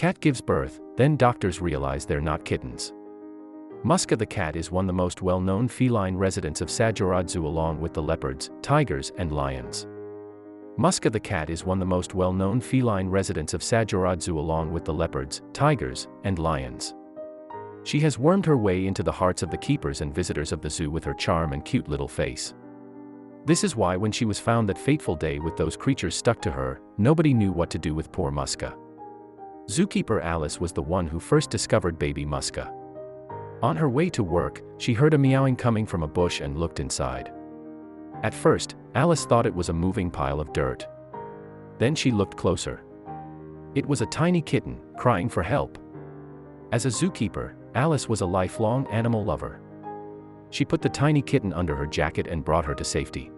cat gives birth, then doctors realize they're not kittens. Musya the cat is one of the most well-known feline residents of Sajarad Zoo along with the leopards, tigers, and lions. Musya the cat is one of the most well-known feline residents of Sajarad Zoo along with the leopards, tigers, and lions. She has wormed her way into the hearts of the keepers and visitors of the zoo with her charm and cute little face. This is why when she was found that fateful day with those creatures stuck to her, nobody knew what to do with poor Musya. Zookeeper Alice was the one who first discovered baby Musya. On her way to work, she heard a meowing coming from a bush and looked inside. At first, Alice thought it was a moving pile of dirt. Then she looked closer. It was a tiny kitten, crying for help. As a zookeeper, Alice was a lifelong animal lover. She put the tiny kitten under her jacket and brought her to safety.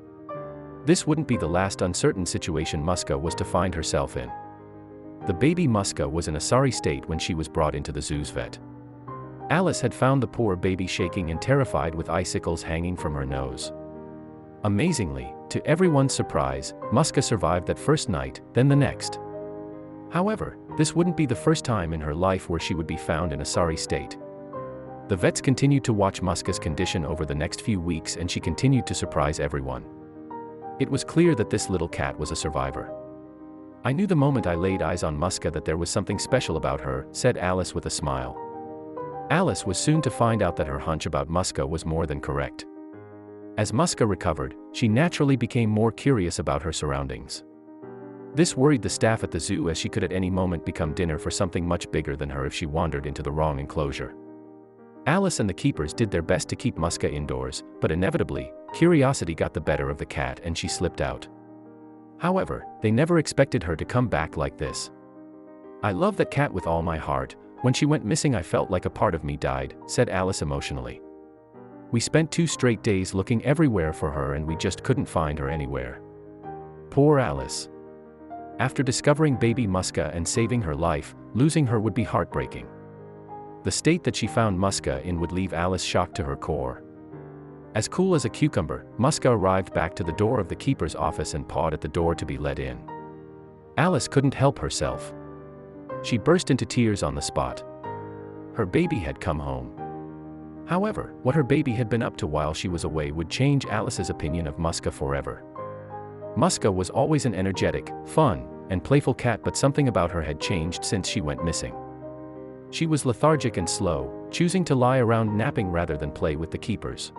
This wouldn't be the last uncertain situation Musya was to find herself in. The baby Musya was in a sorry state when she was brought into the zoo's vet. Alice had found the poor baby shaking and terrified with icicles hanging from her nose. Amazingly, to everyone's surprise, Musya survived that first night, then the next. However, this wouldn't be the first time in her life where she would be found in a sorry state. The vets continued to watch Musya's condition over the next few weeks and she continued to surprise everyone. It was clear that this little cat was a survivor. "I knew the moment I laid eyes on Musya that there was something special about her," said Alice with a smile. Alice was soon to find out that her hunch about Musya was more than correct. As Musya recovered, she naturally became more curious about her surroundings. This worried the staff at the zoo as she could at any moment become dinner for something much bigger than her if she wandered into the wrong enclosure. Alice and the keepers did their best to keep Musya indoors, but inevitably, curiosity got the better of the cat and she slipped out. However, they never expected her to come back like this. "I love that cat with all my heart. When she went missing I felt like a part of me died," said Alice emotionally. "We spent 2 straight days looking everywhere for her and we just couldn't find her anywhere." Poor Alice. After discovering baby Musya and saving her life, losing her would be heartbreaking. The state that she found Musya in would leave Alice shocked to her core. As cool as a cucumber, Musya arrived back to the door of the keeper's office and pawed at the door to be let in. Alice couldn't help herself. She burst into tears on the spot. Her baby had come home. However, what her baby had been up to while she was away would change Alice's opinion of Musya forever. Musya was always an energetic, fun, and playful cat, but something about her had changed since she went missing. She was lethargic and slow, choosing to lie around napping rather than play with the keepers.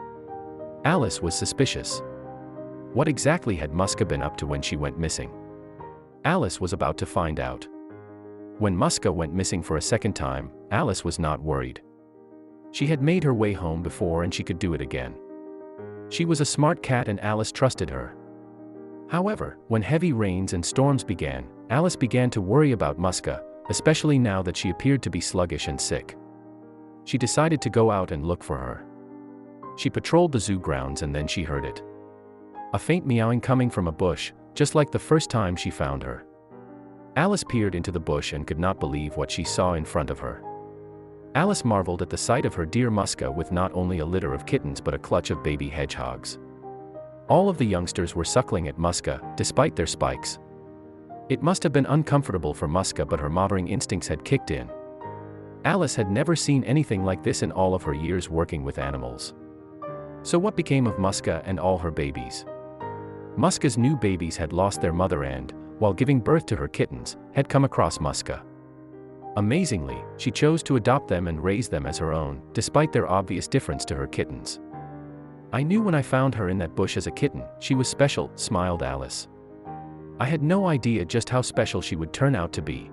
Alice was suspicious. What exactly had Musya been up to when she went missing? Alice was about to find out. When Musya went missing for a second time, Alice was not worried. She had made her way home before and she could do it again. She was a smart cat and Alice trusted her. However, when heavy rains and storms began, Alice began to worry about Musya, especially now that she appeared to be sluggish and sick. She decided to go out and look for her. She patrolled the zoo grounds and then she heard it. A faint meowing coming from a bush, just like the first time she found her. Alice peered into the bush and could not believe what she saw in front of her. Alice marveled at the sight of her dear Musya with not only a litter of kittens but a clutch of baby hedgehogs. All of the youngsters were suckling at Musya, despite their spikes. It must have been uncomfortable for Musya, but her mothering instincts had kicked in. Alice had never seen anything like this in all of her years working with animals. So what became of Musya and all her babies? Musya's new babies had lost their mother and, while giving birth to her kittens, had come across Musya. Amazingly, she chose to adopt them and raise them as her own, despite their obvious difference to her kittens. "I knew when I found her in that bush as a kitten, she was special," smiled Alice. "I had no idea just how special she would turn out to be,"